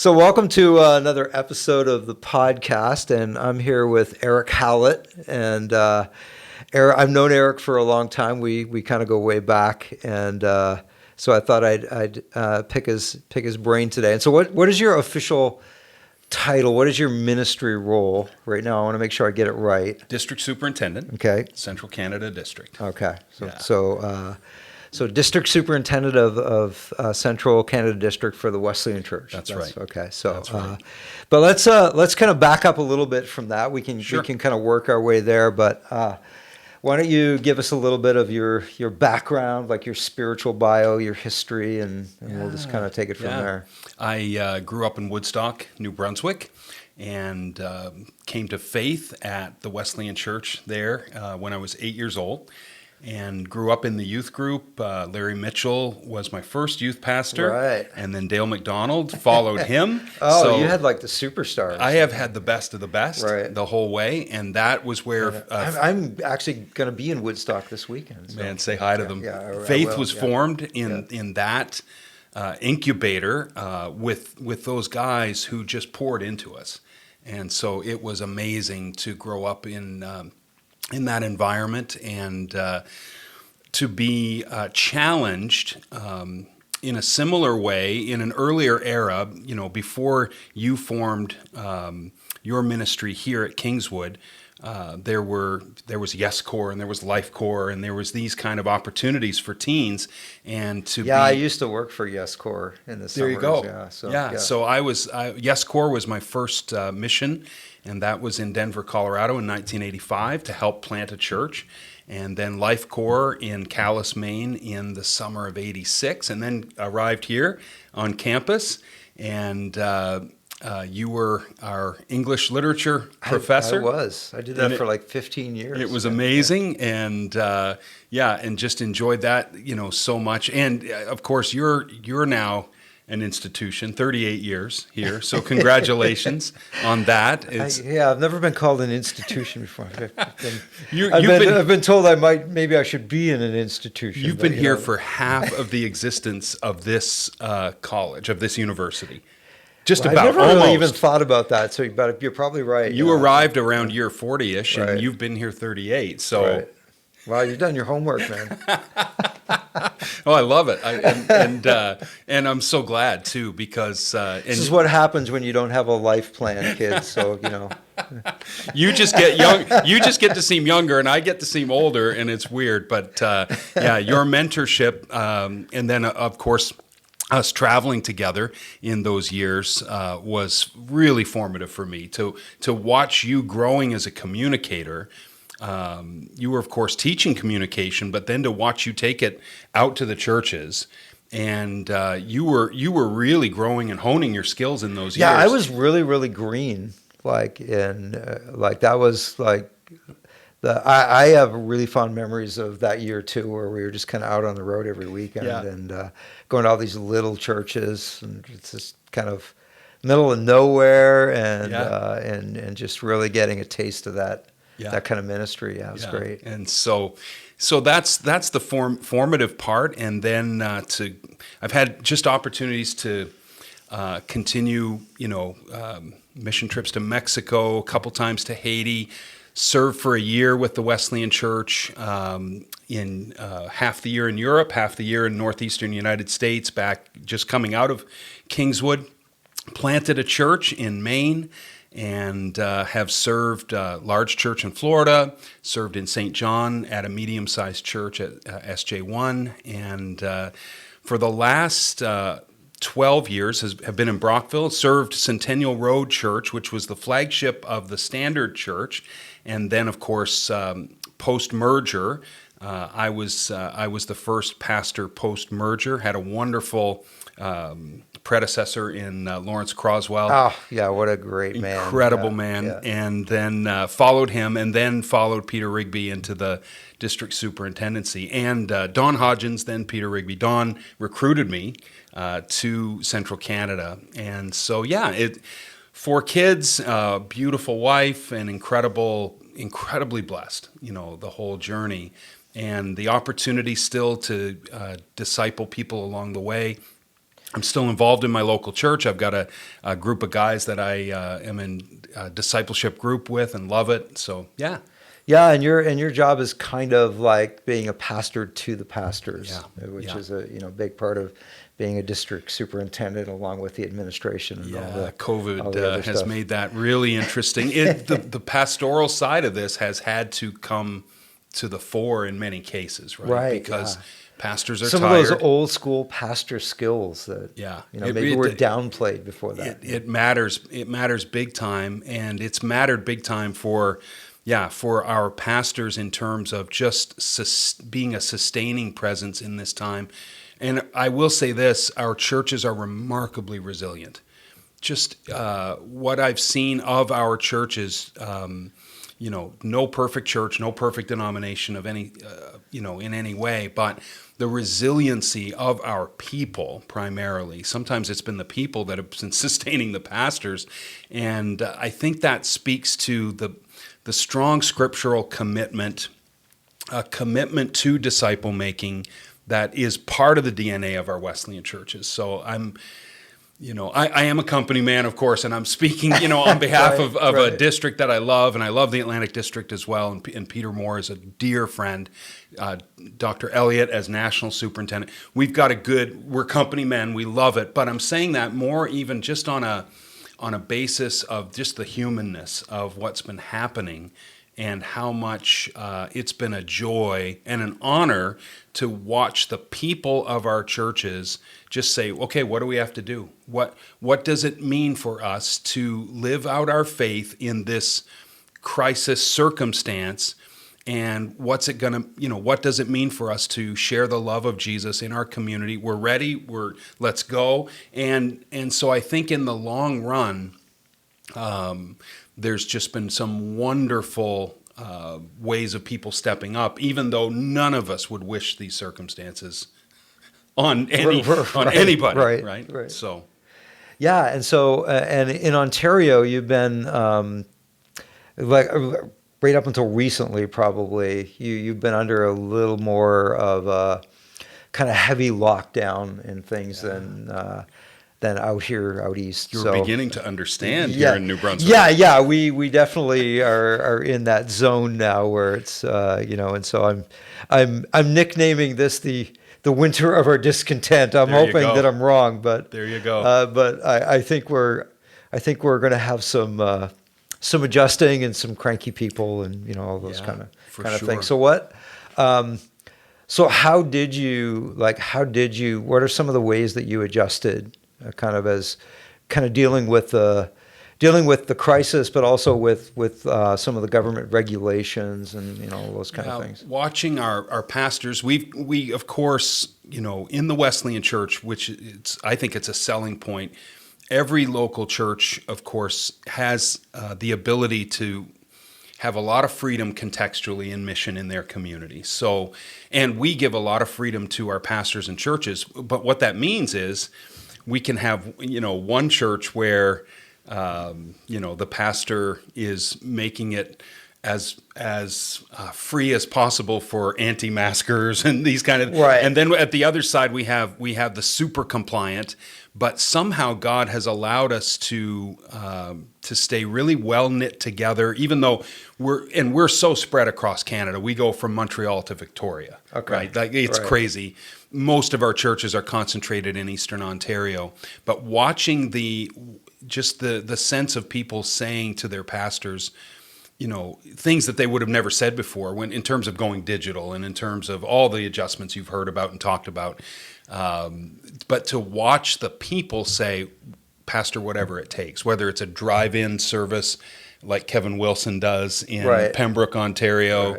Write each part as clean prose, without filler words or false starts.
So welcome to another episode of the podcast, and I'm here with Eric Hallett. And Eric, I've known Eric for a long time. We kind of go way back, and so I thought I'd pick his brain today. And so, what is your official title? What is your ministry role right now? I want to make sure I get it right. District Superintendent. Okay. Central Canada District. Okay. Yeah. So District Superintendent of Central Canada District for the Wesleyan Church. That's right. Okay. So, That's right. But let's kind of back up a little bit from that. We can kind of work our way there. But why don't you give us a little bit of your background, like your spiritual bio, your history, and we'll just kind of take it from there. I grew up in Woodstock, New Brunswick, and came to faith at the Wesleyan Church there when I was 8 years old. And grew up in the youth group. Larry Mitchell was my first youth pastor. Right. And then Dale McDonald followed him. So you had like the superstars. I have had the best of the best the whole way. And that was where... I'm actually going to be in Woodstock this weekend. So. Man, say hi to them. Yeah, Faith was formed in that incubator with those guys who just poured into us. And so it was amazing to grow up in that environment and to be challenged in a similar way in an earlier era, before you formed your ministry here at Kingswood. There was Yes Corps and there was Life Corps and there was these kind of opportunities for teens and to I used to work for Yes Corps in the summers. There you go. So Yes Corps was my first mission, and that was in Denver, Colorado in 1985 to help plant a church. And then Life Corps in Calais, Maine in the summer of '86, and then arrived here on campus. And you were our English literature professor. I was. I did that for like 15 years. It was amazing, and and just enjoyed that, so much. And of course, you're now an institution, 38 years here. So congratulations on that. I've never been called an institution before. I've been told maybe I should be in an institution. You've been here for half of the existence of this college, of this university. I never really even thought about that. But you're probably right. You arrived around year 40-ish, and you've been here 38. So, right. Wow, you've done your homework, man. Oh, I love it, and I'm so glad too because this is what happens when you don't have a life plan, kids. So you just get young. You just get to seem younger, and I get to seem older, and it's weird. But your mentorship, and then of course, us traveling together in those years was really formative for me to watch you growing as a communicator. You were, of course, teaching communication, but then to watch you take it out to the churches, and you were really growing and honing your skills in those years. Yeah, I was really, really green. That was like I have really fond memories of that year too, where we were just kind of out on the road every weekend and going to all these little churches, and it's just kind of middle of nowhere, and just really getting a taste of that. That kind of ministry, it was great. And so that's the formative part, and then I've had just opportunities to continue, mission trips to Mexico, a couple times to Haiti, served for a year with the Wesleyan Church in half the year in Europe, half the year in northeastern United States. Back just coming out of Kingswood, planted a church in Maine. And have served a large church in Florida, served in St. John at a medium-sized church at SJ1, and for the last 12 years have been in Brockville, served Centennial Road Church, which was the flagship of the Standard Church, and then, of course, post-merger, I was the first pastor post-merger, had a wonderful predecessor in Lawrence Croswell. Oh, yeah, what a great man. Incredible man. Yeah. And then followed him, and then followed Peter Rigby into the district superintendency. And Don Hodgins, then Peter Rigby. Don recruited me to Central Canada. And so, four kids, beautiful wife, and incredibly blessed, the whole journey. And the opportunity still to disciple people along the way. I'm still involved in my local church. I've got a group of guys that I am in a discipleship group with and love it. So, yeah. Yeah, and your job is kind of like being a pastor to the pastors, which is a big part of being a district superintendent, along with the administration and all the COVID has stuff. made that really interesting. The pastoral side of this has had to come to the fore in many cases, right? Because pastors are some tired. of those old school pastor skills that maybe were downplayed before that. It matters. It matters big time, and it's mattered big time for our pastors in terms of just being a sustaining presence in this time. And I will say this, our churches are remarkably resilient. Just what I've seen of our churches, no perfect church, no perfect denomination of any, in any way, but the resiliency of our people primarily. Sometimes it's been the people that have been sustaining the pastors. And I think that speaks to the strong scriptural commitment, a commitment to disciple making that is part of the DNA of our Wesleyan churches. So I am a company man, of course, and I'm speaking, on behalf of a district that I love, and I love the Atlantic District as well. And Peter Moore is a dear friend. Dr. Elliott as national superintendent. We're company men. We love it. But I'm saying that more even just on a basis of just the humanness of what's been happening and how much it's been a joy and an honor to watch the people of our churches just say, okay, what do we have to do? What does it mean for us to live out our faith in this crisis circumstance? And what does it mean for us to share the love of Jesus in our community? We're ready. Let's go. And so I think in the long run, there's just been some wonderful ways of people stepping up, even though none of us would wish these circumstances on anybody, right? So, yeah, and so and in Ontario, you've been right up until recently, probably you've been under a little more of a kind of heavy lockdown and things than out east. You're beginning to understand here in New Brunswick. Yeah, we definitely are in that zone now where it's and so I'm nicknaming this the winter of our discontent. I'm hoping that I'm wrong, but there you go. But I think we're going to have some adjusting and some cranky people and all those kind of things. So what? So how did you? What are some of the ways that you adjusted? Kind of dealing with the crisis, but also with some of the government regulations and all those kind of things. Watching our pastors, we of course in the Wesleyan Church, which I think it's a selling point. Every local church, of course, has the ability to have a lot of freedom contextually in mission in their community. So, and we give a lot of freedom to our pastors and churches. But what that means is, we can have, one church where, the pastor is making it as free as possible for anti-maskers and these kind of, right. And then at the other side we have the super compliant, but somehow God has allowed us to stay really well knit together, even though we're so spread across Canada. We go from Montreal to Victoria, right? It's crazy. Most of our churches are concentrated in Eastern Ontario, but watching the sense of people saying to their pastors, things that they would have never said before when in terms of going digital and in terms of all the adjustments you've heard about and talked about. But to watch the people say, Pastor, whatever it takes, whether it's a drive-in service like Kevin Wilson does in Pembroke, Ontario,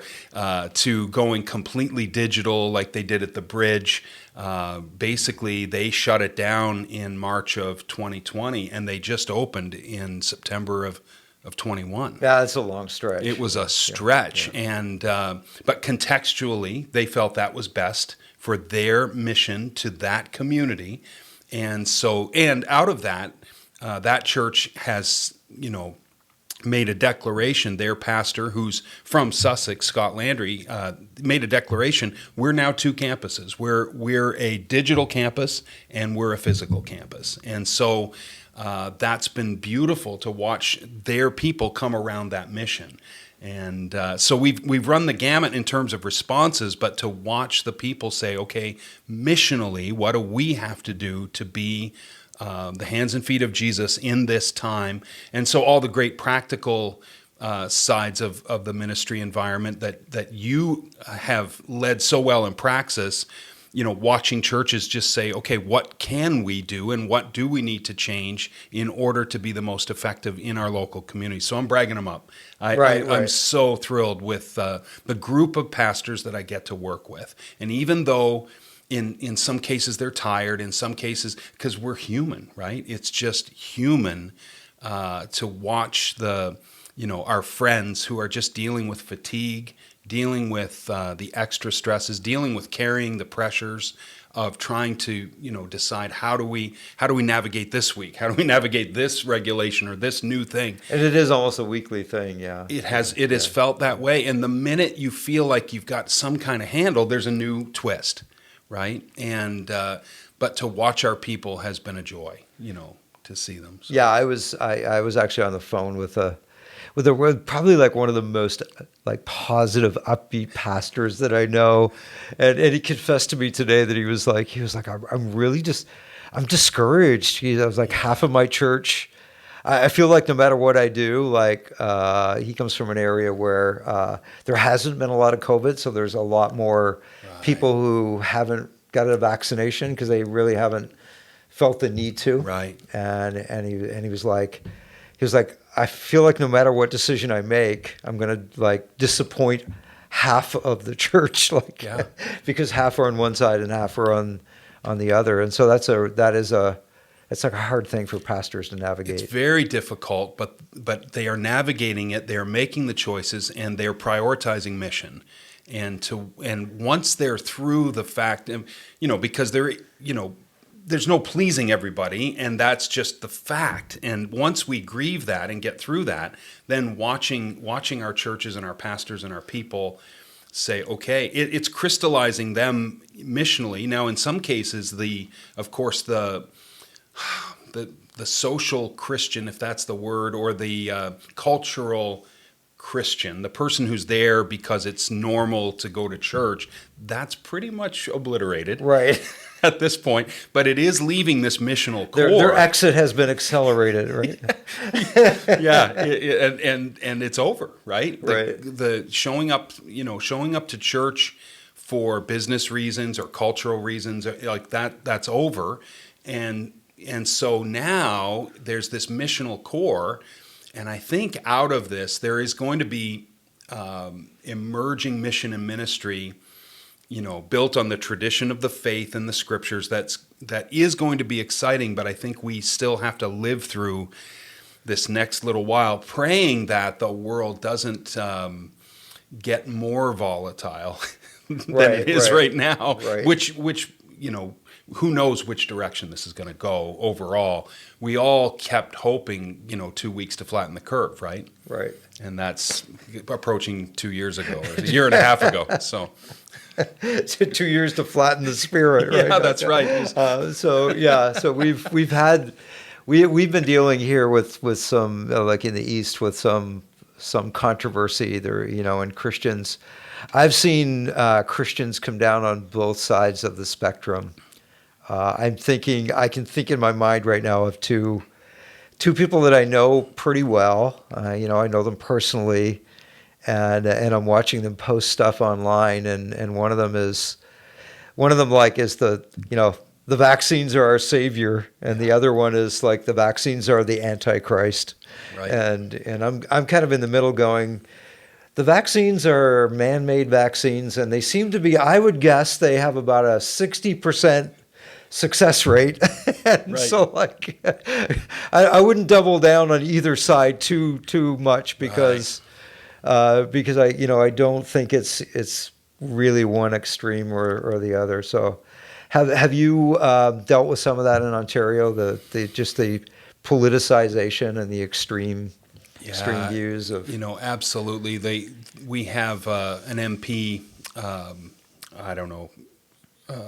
to going completely digital like they did at the Bridge. Basically, they shut it down in March of 2020, and they just opened in September of 21. Yeah, that's a long stretch. It was a stretch, and but contextually, they felt that was best for their mission to that community, and so out of that, that church has made a declaration. Their pastor, who's from Sussex, Scott Landry, made a declaration. We're now two campuses. We're a digital campus and we're a physical campus. And so that's been beautiful to watch their people come around that mission. And so we've run the gamut in terms of responses, but to watch the people say, okay, missionally, what do we have to do to be the hands and feet of Jesus in this time? And so all the great practical sides of the ministry environment that you have led so well in praxis, watching churches just say, okay, what can we do and what do we need to change in order to be the most effective in our local community? So I'm bragging them up. I'm so thrilled with the group of pastors that I get to work with. And even though in some cases they're tired, in some cases, because we're human, right? It's just human to watch our friends who are just dealing with fatigue, dealing with the extra stresses, dealing with carrying the pressures of trying to, decide how do we navigate this week? How do we navigate this regulation or this new thing? And it is almost a weekly thing, yeah. It has felt that way. And the minute you feel like you've got some kind of handle, there's a new twist, right? And but to watch our people has been a joy, to see them. So. Yeah, I was actually on the phone with probably like one of the most like positive, upbeat pastors that I know, and he confessed to me today that he was like I'm discouraged. I was like, half of my church, I feel like no matter what I do, like he comes from an area where there hasn't been a lot of COVID, so there's a lot more people who haven't got a vaccination because they really haven't felt the need to. Right. And he was like, I feel like no matter what decision I make, I'm going to like disappoint half of the church, because half are on one side and half are on the other. And so it's like a hard thing for pastors to navigate. It's very difficult, but they are navigating it. They are making the choices and they're prioritizing mission. And once they're through the fact, because there's no pleasing everybody, and that's just the fact. And once we grieve that and get through that, then watching our churches and our pastors and our people say, okay, it's crystallizing them missionally. Now, in some cases, of course, the social Christian, if that's the word, or the cultural Christian, the person who's there because it's normal to go to church, that's pretty much obliterated. Right. At this point, but it is leaving this missional core. Their exit has been accelerated, right? Yeah, and it's over, right? Right. The showing up to church for business reasons or cultural reasons, like that's over, and so now there's this missional core, and I think out of this there is going to be emerging mission and ministry, built on the tradition of the faith and the scriptures. That is going to be exciting, but I think we still have to live through this next little while, praying that the world doesn't get more volatile than it is right now, which who knows which direction this is going to go overall. We all kept hoping, 2 weeks to flatten the curve, right? Right. And that's approaching 2 years ago, or a year and a half ago, so... 2 years to flatten the spirit, right? Yeah, that's right. So we've been dealing here with some like in the East with some controversy there, and Christians. I've seen Christians come down on both sides of the spectrum. I can think in my mind right now of two people that I know pretty well. I know them personally. And I'm watching them post stuff online, and one of them is the vaccines are our savior, and the other one is like the vaccines are the Antichrist, right? And I'm kind of in the middle, going, the vaccines are man-made vaccines, and they seem to be. I would guess they have about a 60% success rate, and right. So like I wouldn't double down on either side too much because. Right. Because I don't think it's really one extreme or the other. So, have you dealt with some of that in Ontario? The politicization and the extreme extreme views of. Absolutely. We have an MP. I don't know,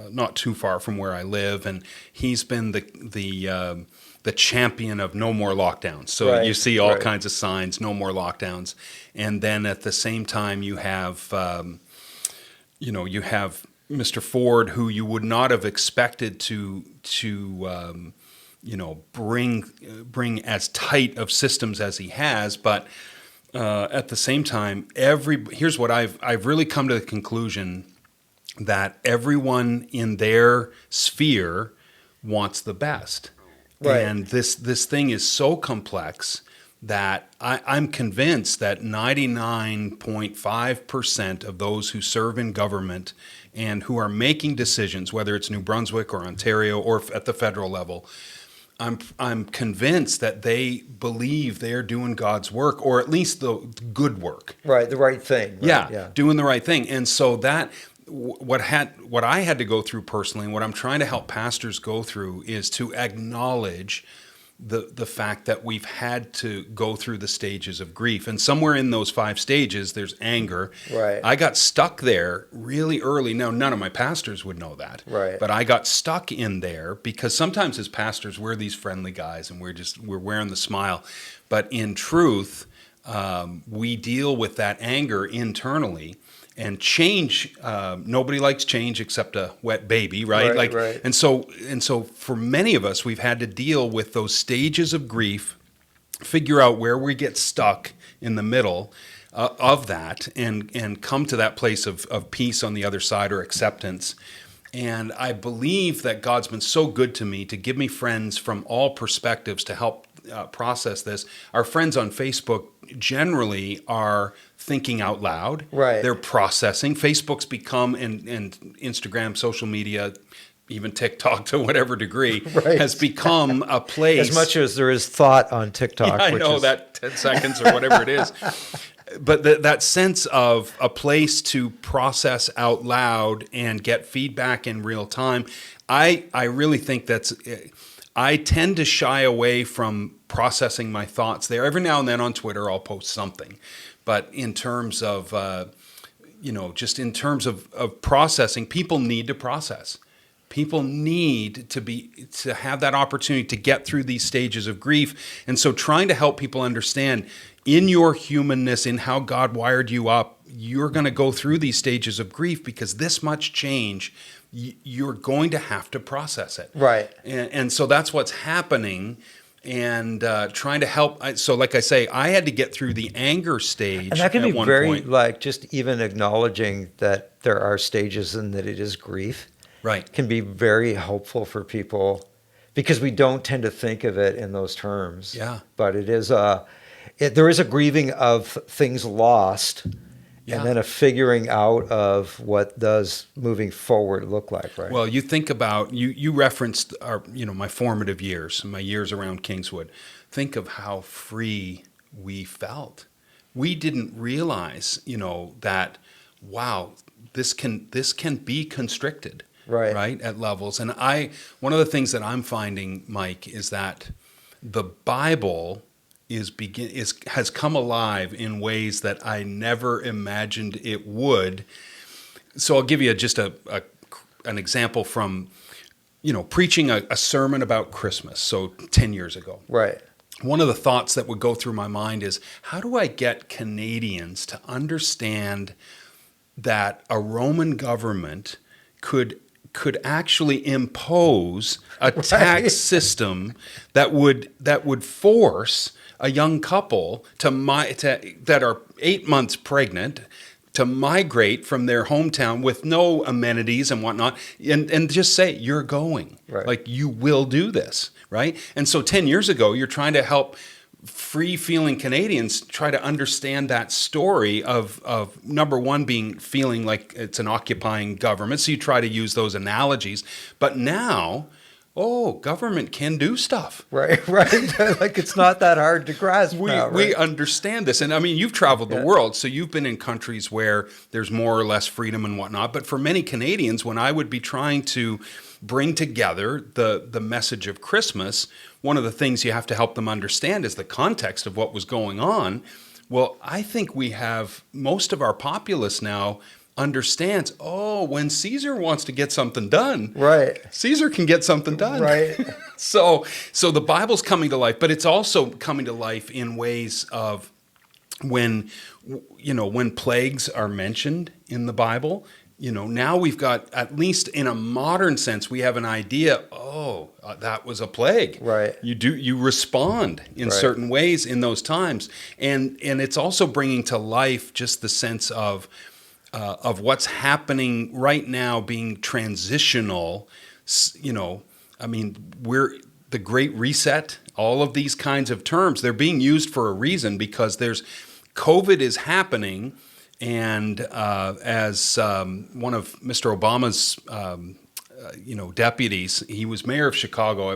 not too far from where I live, and he's been the champion of no more lockdowns. So you see all kinds of signs, no more lockdowns, and then at the same time you have Mr. Ford, who you would not have expected to bring as tight of systems as he has, but at the same time, here's what I've really come to the conclusion that everyone in their sphere wants the best. Right. And this thing is so complex that I'm convinced that 99.5% of those who serve in government and who are making decisions, whether it's New Brunswick or Ontario or at the federal level, I'm convinced that they believe they're doing God's work, or at least the good work. Right, the right thing. Right? Yeah, doing the right thing. And so that what I had to go through personally, and what I'm trying to help pastors go through, is to acknowledge the fact that we've had to go through the stages of grief. And somewhere in those 5 stages, there's anger. Right. I got stuck there really early. Now, none of my pastors would know that. Right. But I got stuck in there because sometimes as pastors, we're these friendly guys and we're wearing the smile. But in truth, we deal with that anger internally. And change, nobody likes change except a wet baby, right? Right. And so for many of us, we've had to deal with those stages of grief, figure out where we get stuck in the middle of that, and come to that place of peace on the other side, or acceptance. And I believe that God's been so good to me to give me friends from all perspectives to help process this. Our friends on Facebook generally are thinking out loud. Right. They're processing. Facebook's become, and Instagram, social media, even TikTok to whatever degree, has become a place. As much as there is thought on TikTok. Yeah, I know that 10 seconds or whatever it is. But that sense of a place to process out loud and get feedback in real time, I really think I tend to shy away from processing my thoughts there. Every now and then on Twitter, I'll post something. But in terms of, just in terms of processing, people need to process. People need to have that opportunity to get through these stages of grief. And so trying to help people understand in your humanness, in how God wired you up, you're going to go through these stages of grief because this much change, you're going to have to process it. Right. And so that's what's happening. And trying to help. So like I say, I had to get through the anger stage. And that can at be one very, point. like, just even acknowledging that there are stages and that it is grief. Right. Can be very helpful for people because we don't tend to think of it in those terms. Yeah. But it is there is a grieving of things lost. Yeah. And then a figuring out of what does moving forward look like, right? Well, you think about, you referenced my formative years, my years around Kingswood. Think of how free we felt. We didn't realize, that, wow, this can be constricted, right, at levels. And one of the things that I'm finding, Mike, is that the Bible has come alive in ways that I never imagined it would. So I'll give you just an example from, preaching a sermon about Christmas. So 10 years ago. Right. One of the thoughts that would go through my mind is, how do I get Canadians to understand that a Roman government could actually impose a tax system that would force a young couple that are 8 months pregnant to migrate from their hometown with no amenities and whatnot, and just say, you're going. Right. Like, you will do this, right? And so 10 years ago, you're trying to help free-feeling Canadians try to understand that story of number one feeling like it's an occupying government. So you try to use those analogies. But now oh, government can do stuff. Right, right. Like it's not that hard to grasp now, right? We understand this. And I mean, you've traveled the world, so you've been in countries where there's more or less freedom and whatnot. But for many Canadians, when I would be trying to bring together the message of Christmas, one of the things you have to help them understand is the context of what was going on. Well, I think we have most of our populace now understands, oh, when Caesar wants to get something done, Right. Caesar can get something done. Right. So the Bible's coming to life, but it's also coming to life in ways of when plagues are mentioned in the Bible. Now we've got, at least in a modern sense, we have an idea, that was a plague. Right. You respond in certain ways in those times. And it's also bringing to life just the sense of what's happening right now being transitional. I mean, we're the Great Reset, all of these kinds of terms, they're being used for a reason, because COVID is happening. And as one of Mr. Obama's deputies, he was mayor of Chicago.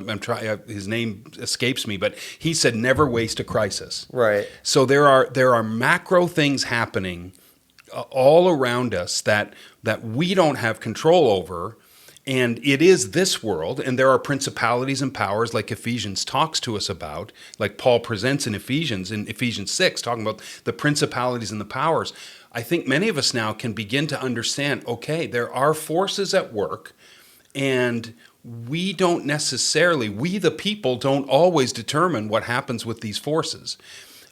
His name escapes me, but he said, "Never waste a crisis." Right. So there are macro things happening all around us that we don't have control over. And it is this world, and there are principalities and powers like Ephesians talks to us about, like Paul presents in Ephesians 6, talking about the principalities and the powers. I think many of us now can begin to understand, okay, there are forces at work, and we the people don't always determine what happens with these forces.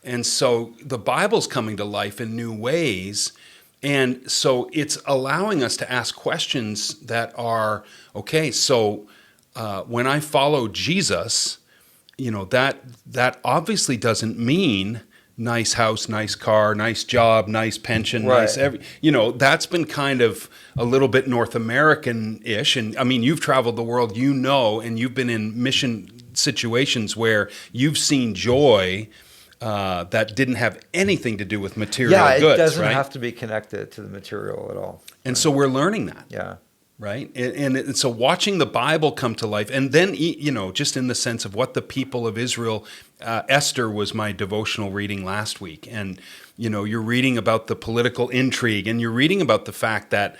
And so the Bible's coming to life in new ways. And so it's allowing us to ask questions that are, okay, so when I follow Jesus, that obviously doesn't mean nice house, nice car, nice job, nice pension, right. That's been kind of a little bit North American-ish. And I mean, you've traveled the world, and you've been in mission situations where you've seen joy that didn't have anything to do with material goods. Yeah, it doesn't right? have to be connected to the material at all. And so we're learning that. Yeah. Right? And so watching the Bible come to life, and then, just in the sense of what the people of Israel, Esther was my devotional reading last week. And, you're reading about the political intrigue, and you're reading about the fact that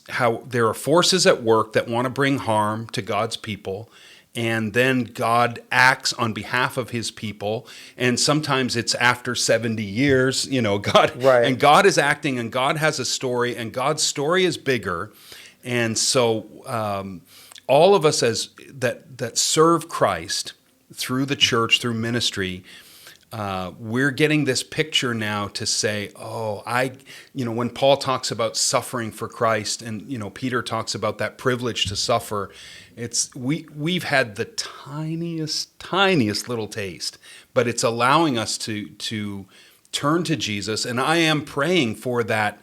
how there are forces at work that want to bring harm to God's people. And then God acts on behalf of his people. And sometimes it's after 70 years, God, right. And God is acting, and God has a story, and God's story is bigger. And so all of us that serve Christ through the church, through ministry, we're getting this picture now to say, when Paul talks about suffering for Christ, and Peter talks about that privilege to suffer, we've had the tiniest little taste, but it's allowing us to turn to Jesus. And I am praying for that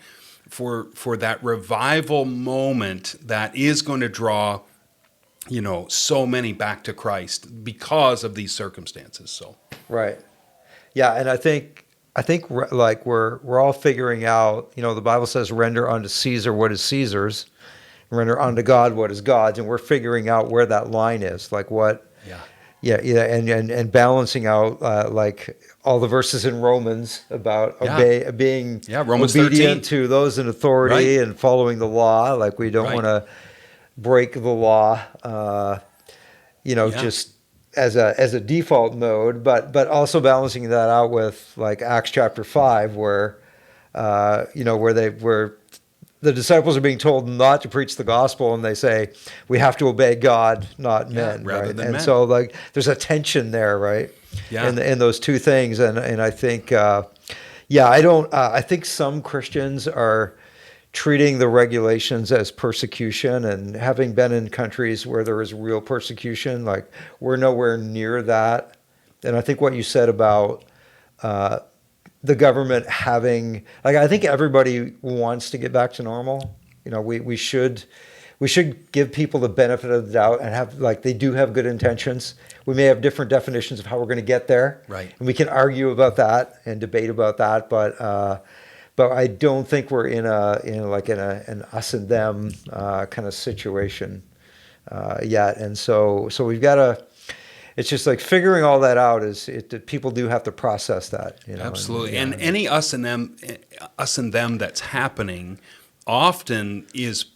revival moment that is going to draw so many back to Christ because of these circumstances. So right. Yeah, and I think like we're all figuring out, the Bible says render unto Caesar what is Caesar's, render unto God what is God's, and we're figuring out where that line is, like what. Yeah, and balancing out like all the verses in Romans about being Romans obedient 13. to those in authority, right. And following the law. Like we don't want to break the law, just as a default mode, but also balancing that out with like Acts chapter 5, where where the disciples are being told not to preach the gospel, and they say we have to obey God, not men, rather right? than and men. So like there's a tension there, right? Yeah. In those two things, and I think I think some Christians are treating the regulations as persecution, and having been in countries where there is real persecution, like we're nowhere near that. And I think what you said about the government having, like, I think everybody wants to get back to normal. We should give people the benefit of the doubt and have, like, they do have good intentions. We may have different definitions of how we're going to get there, right? And we can argue about that and debate about that, but I don't think we're in an us and them kind of situation. yet. And so we've got to. It's just like figuring all that out people do have to process that. Absolutely. And any us and them that's happening often is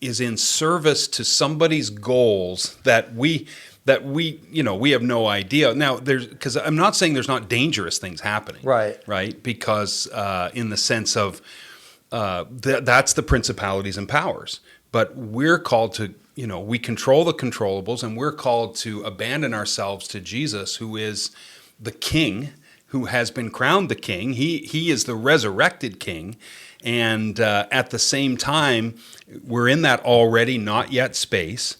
in service to somebody's goals that we have no idea. Now, because I'm not saying there's not dangerous things happening. Right. Because in the sense of that's the principalities and powers. But we're called to, we control the controllables, and we're called to abandon ourselves to Jesus, who is the King, who has been crowned the King. He is the resurrected King. And at the same time, we're in that already not yet space.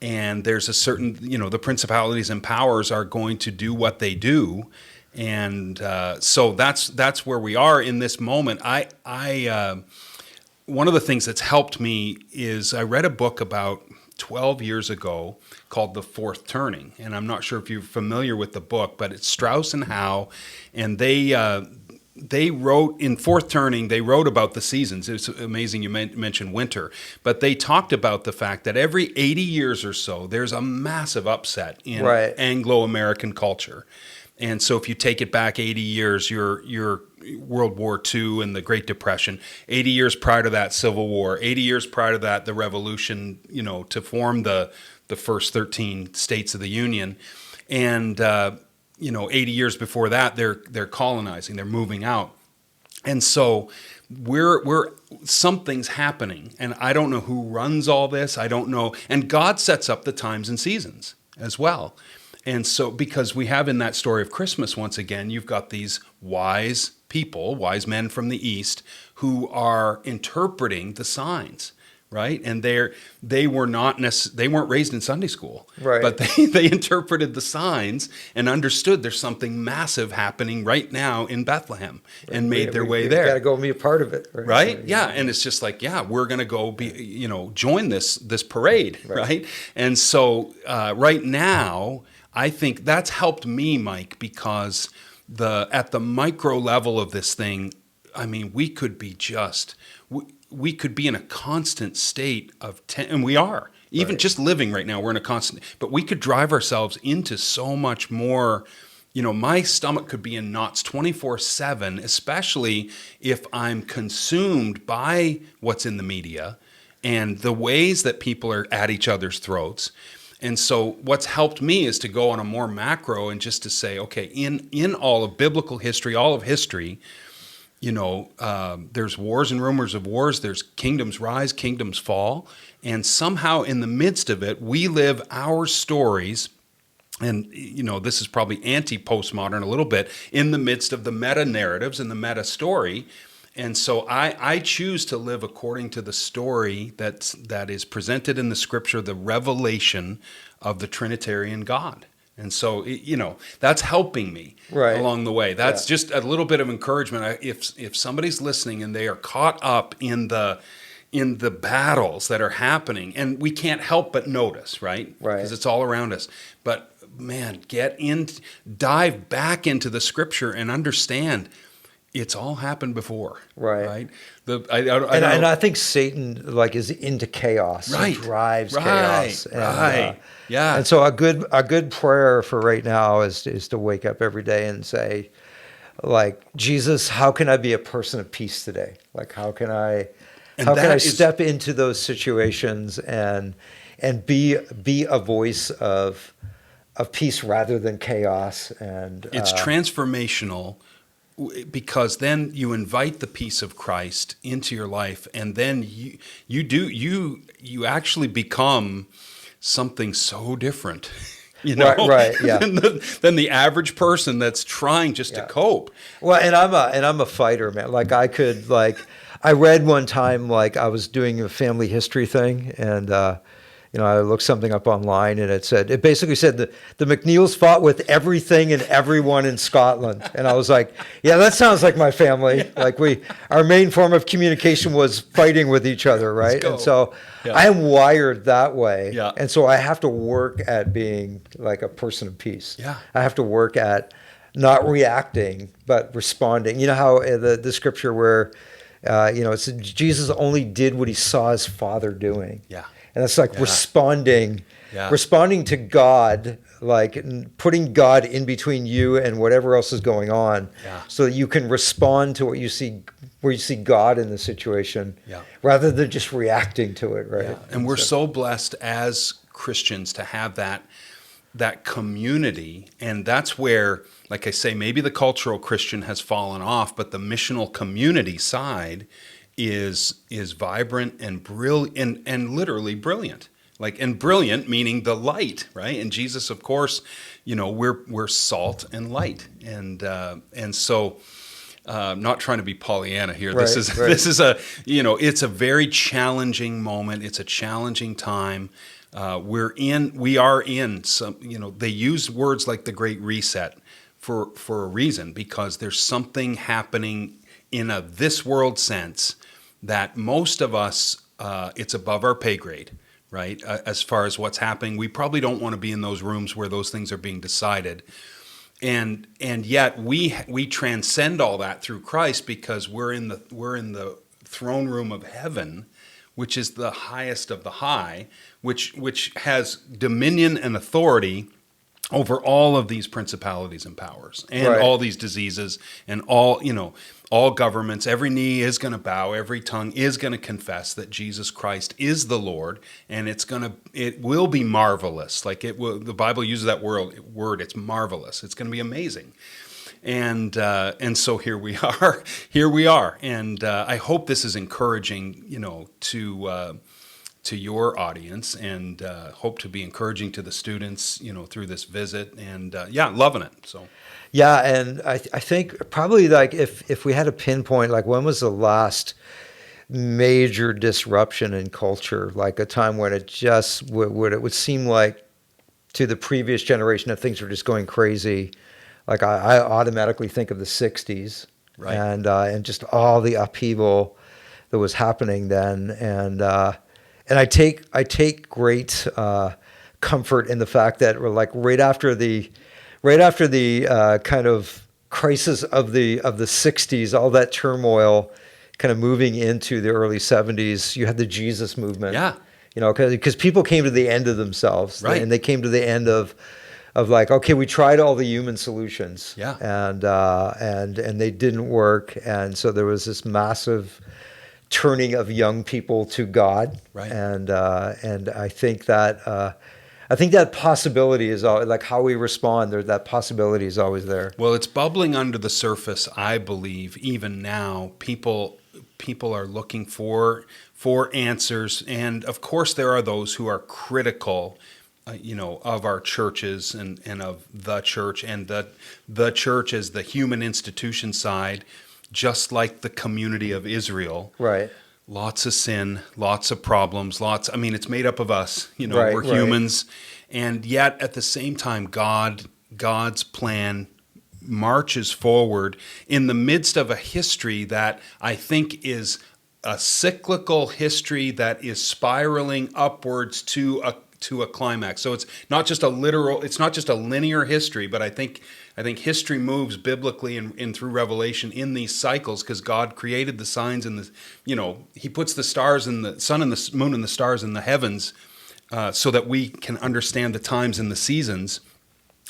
And there's a certain, the principalities and powers are going to do what they do. And so that's where we are in this moment. One of the things that's helped me is I read a book about 12 years ago called The Fourth Turning. And I'm not sure if you're familiar with the book, but it's Strauss and Howe. And they wrote, in Fourth Turning, they wrote about the seasons. It's amazing you mentioned winter. But they talked about the fact that every 80 years or so, there's a massive upset in Anglo-American culture. And so if you take it back 80 years, your World War II and the Great Depression, 80 years prior to that, Civil War, 80 years prior to that, the Revolution, to form the first 13 states of the Union. And 80 years before that, they're colonizing, they're moving out. And so something's happening, and I don't know who runs all this. I don't know. And God sets up the times and seasons as well. And so, because we have in that story of Christmas, once again, you've got these wise people, wise men from the East, who are interpreting the signs, right? And they weren't raised in Sunday school, right? But they interpreted the signs and understood there's something massive happening right now in Bethlehem, and made their way there. Got to go be a part of it, right? So, yeah, and it's just like, we're going to go join this parade, right? And so right now, I think that's helped me, Mike, because at the micro level of this thing, I mean, we could be we could be in a constant state of and we are. Even just living right now, we're in a constant, but we could drive ourselves into so much more. My stomach could be in knots 24/7, especially if I'm consumed by what's in the media and the ways that people are at each other's throats. And so what's helped me is to go on a more macro and just to say, okay, in all of biblical history, all of history, there's wars and rumors of wars, there's kingdoms rise, kingdoms fall, and somehow in the midst of it, we live our stories, and this is probably anti-postmodern a little bit, in the midst of the meta-narratives and the meta-story. And so I choose to live according to the story that is presented in the scripture, the revelation of the Trinitarian God. And so, that's helping me along the way. That's just a little bit of encouragement. If somebody's listening and they are caught up in the battles that are happening, and we can't help but notice, right? Because it's all around us. But man, dive back into the scripture and understand it's all happened before, right? And I think Satan is into chaos, and drives chaos, and so a good prayer for right now is to wake up every day and say, Jesus, how can I be a person of peace today? How can I step into those situations and be a voice of peace rather than chaos? And it's transformational. Because then you invite the peace of Christ into your life, and then you actually become something so different, than the average person that's trying just to cope. Well, and I'm a fighter, man. I read one time, I was doing a family history thing, and I looked something up online, and it basically said that the McNeils fought with everything and everyone in Scotland. And I was like, yeah, that sounds like my family. Our main form of communication was fighting with each other, right? And so I am wired that way. Yeah. And so I have to work at being a person of peace. Yeah. I have to work at not reacting, but responding. You know how the scripture where, it said Jesus only did what he saw his Father doing. Yeah. And it's like Yeah. responding to God, like putting God in between you and whatever else is going on, so that you can respond to what you see, where you see God in the situation, rather than just reacting to it, right? And we're so blessed as Christians to have that community, and that's where, like I say, maybe the cultural Christian has fallen off, but the missional community side is vibrant and brilliant and literally brilliant. And brilliant meaning the light, right? And Jesus, of course, we're salt and light, and so not trying to be Pollyanna here. Right, This is it's a very challenging moment. It's a challenging time. We are in some, they use words like the Great Reset for a reason, because there's something happening in a this world sense that most of us, it's above our pay grade, right? As far as what's happening, we probably don't want to be in those rooms where those things are being decided. And yet we transcend all that through Christ, because we're in the throne room of heaven, which is the highest of the high, which has dominion and authority over all of these principalities and powers, and all these diseases, and all governments. Every knee is going to bow, every tongue is going to confess that Jesus Christ is the Lord, and it will be marvelous. The Bible uses that word. It's marvelous. It's going to be amazing. And so here we are. And I hope this is encouraging, to your audience, and hope to be encouraging to the students, through this visit, and loving it. So. Yeah, and I think probably, like, if we had to pinpoint, like, when was the last major disruption in culture, like a time when it just would seem like to the previous generation that things were just going crazy. Like I automatically think of the 60s, right, and just all the upheaval that was happening then, and I take great comfort in the fact that we're like right after the kind of crisis of the 60s, all that turmoil, kind of moving into the early 70s, you had the Jesus movement. Yeah, because people came to the end of themselves, right, and they came to the end of like, okay, we tried all the human solutions, and they didn't work, and so there was this massive turning of young people to God, right, and I think that possibility is always, like, how we respond. That possibility is always there. Well, it's bubbling under the surface, I believe. Even now, people are looking for answers, and of course, there are those who are critical, of our churches and of the church, and the church as the human institution side, just like the community of Israel. Right. Lots of sin, lots of problems, it's made up of us, Right, we're humans. And yet at the same time, God's plan marches forward in the midst of a history that I think is a cyclical history that is spiraling upwards to a climax. So it's not just a linear history, but I think history moves biblically and through Revelation in these cycles, because God created the signs and He puts the stars and the sun and the moon and the stars in the heavens, so that we can understand the times and the seasons.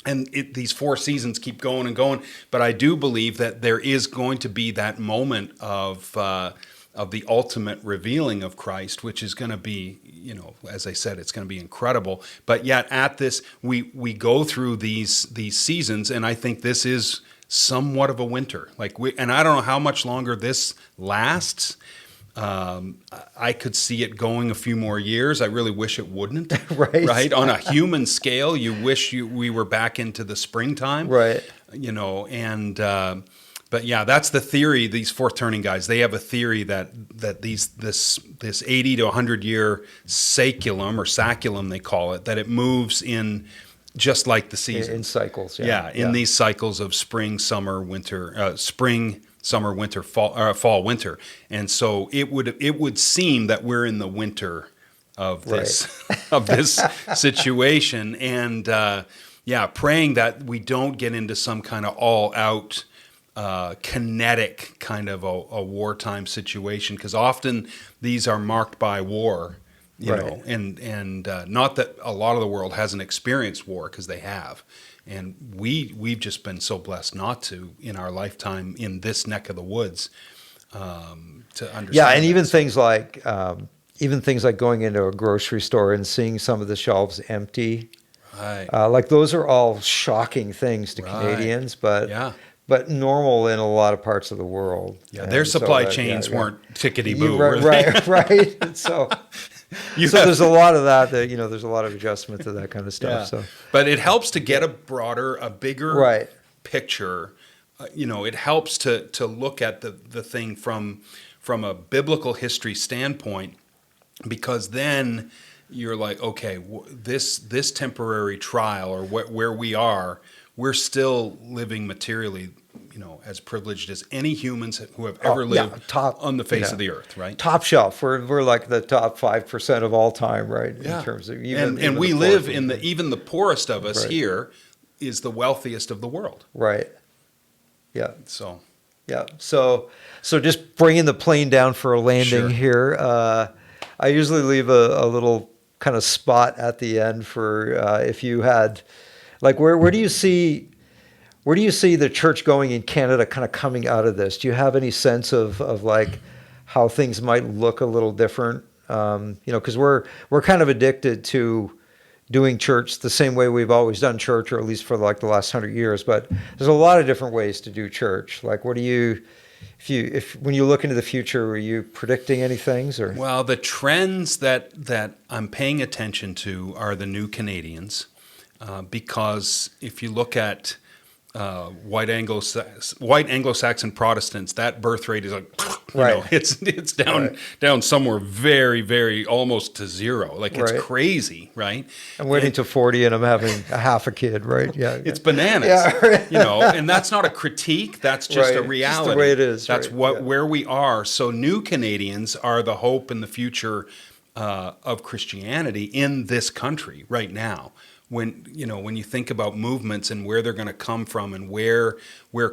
And these 4 seasons keep going and going. But I do believe that there is going to be that moment of the ultimate revealing of Christ, which is going to be, as I said, it's going to be incredible. But yet at this, we go through these seasons, and I think this is somewhat of a winter. And I don't know how much longer this lasts. I could see it going a few more years. I really wish it wouldn't. Right? On a human scale, you wish we were back into the springtime. Right. But yeah, that's the theory. These fourth turning guys, they have a theory that this 80 to 100 year saculum, or saculum they call it, that it moves in just like the season. In cycles. These cycles of spring, summer, winter, summer, winter, fall, winter. And so it would seem that we're in the winter of this of this situation, and praying that we don't get into some kind of all out kinetic kind of a wartime situation, because often these are marked by war, you Right. know, and not that a lot of the world hasn't experienced war, because they have. And we've just been so blessed not to in our lifetime in this neck of the woods, to understand. Yeah, and that. even things like going into a grocery store and seeing some of the shelves empty, Right. like those are all shocking things to Right. Canadians, Yeah. but normal in a lot of parts of the world. Yeah, And their so supply that- chains yeah, yeah. weren't tickety-boo, were Right, they? right, right. And so there's a lot of that there's a lot of adjustment to that kind of stuff. Yeah. So But it helps to get a bigger Right. picture. It helps to look at the thing from a biblical history standpoint, because then you're like, okay, this temporary trial, or where we are, we're still living materially, as privileged as any humans who have ever lived on the face of the earth, right? Top shelf. We're like the top 5% of all time, right? Yeah. In terms of and even we the live poorest. even the poorest of us Right. here is the wealthiest of the world. Right. Yeah. So Yeah. So just bringing the plane down for a landing Sure. here. I usually leave a little kind of spot at the end for if you had, like, where do you see the church going in Canada kind of coming out of this? Do you have any sense of like how things might look a little different? Because we're kind of addicted to doing church the same way we've always done church, or at least for like the last 100 years. But there's a lot of different ways to do church. Like, what do you, when you look into the future, are you predicting any things? Or Well, the trends that I'm paying attention to are the new Canadians, because if you look at white Anglo-Saxon Protestants, that birth rate is like, Right. it's down somewhere very, very almost to zero. Like, it's Right. crazy, right? I'm waiting to 40 and I'm having a half a kid, right? Yeah. It's bananas, Yeah. and that's not a critique. That's just a Right. reality. Just the way it is, That's right. where we are. So new Canadians are the hope and the future of Christianity in this country right now. When you think about movements and where they're going to come from and where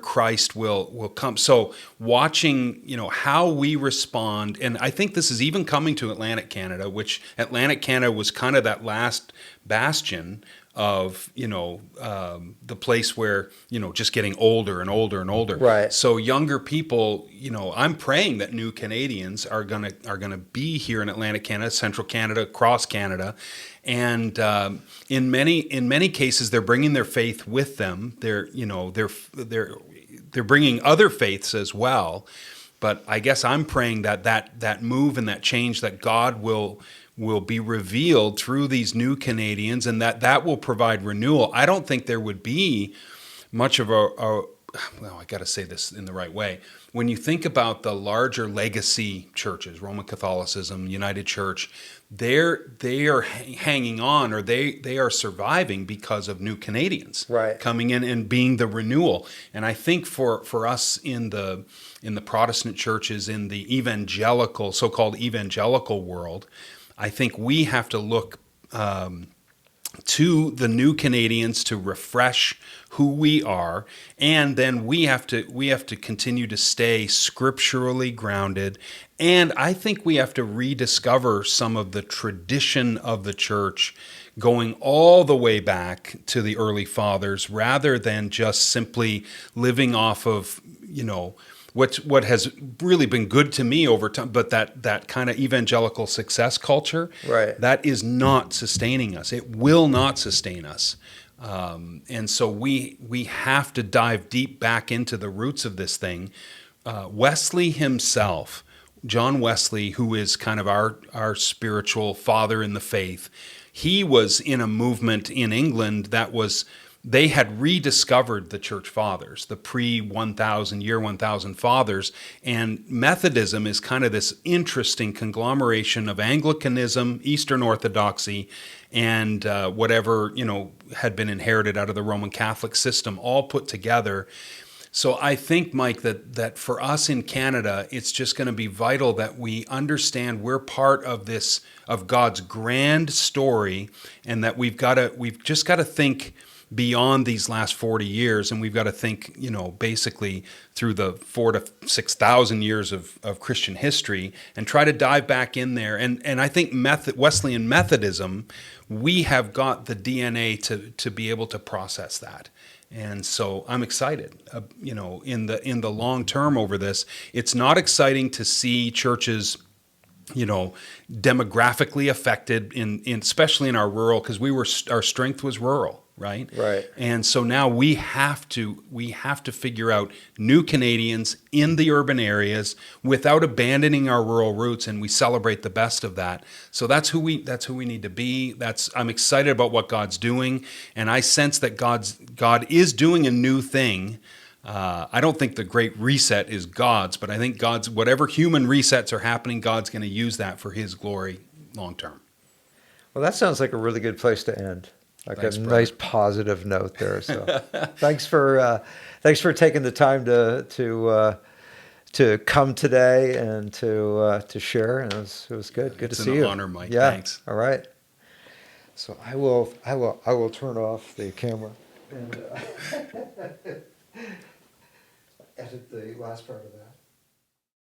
Christ will come. So watching, how we respond, and I think this is even coming to Atlantic Canada, which Atlantic Canada was kind of that last bastion of, the place where, just getting older and older and older. Right. So younger people, I'm praying that new Canadians are gonna be here in Atlantic Canada, Central Canada, across Canada, and in many cases they're bringing their faith with them. They're bringing other faiths as well. But I guess I'm praying that move and that change, that God will be revealed through these new Canadians, and that will provide renewal. I don't think there would be much of well, I got to say this in the right way. When you think about the larger legacy churches, Roman Catholicism, United Church, they are hanging on, or they are surviving because of new Canadians Right. coming in and being the renewal. And I think for us in the Protestant churches, in the evangelical, so-called evangelical world, I think we have to look to the new Canadians to refresh who we are, and then we have to continue to stay scripturally grounded. And I think we have to rediscover some of the tradition of the church, going all the way back to the early fathers, rather than just simply living off of, what has really been good to me over time, but that kind of evangelical success culture, Right. that is not sustaining us. It will not sustain us. And so we have to dive deep back into the roots of this thing. Wesley himself, John Wesley, who is kind of our spiritual father in the faith, he was in a movement in England that was, they had rediscovered the church fathers, the pre-1000, year 1000 fathers, and Methodism is kind of this interesting conglomeration of Anglicanism, Eastern Orthodoxy, and whatever, had been inherited out of the Roman Catholic system, all put together. So I think, Mike, that for us in Canada, it's just going to be vital that we understand we're part of this, of God's grand story, and that we've just got to think beyond these last 40 years, and we've got to think, basically through the 4,000 to 6,000 years of Christian history, and try to dive back in there. And I think Wesleyan Methodism, we have got the DNA to be able to process that. And so I'm excited, in the long term over this. It's not exciting to see churches, demographically affected especially in our rural, because our strength was rural, right? Right. And so now we have to figure out new Canadians in the urban areas without abandoning our rural roots, and we celebrate the best of that. So that's who we need to be. I'm excited about what God's doing, and I sense that God is doing a new thing. I don't think the Great Reset is God's, but I think God's, whatever human resets are happening, God's going to use that for His glory long term. Well, that sounds like a really good place to end. Thanks, a brother. nice positive note there. So, thanks for taking the time to come today and to share. And it was good. Good to see you. It's an honor, Mike. Yeah. Thanks. All right. So I will turn off the camera and edit the last part of that.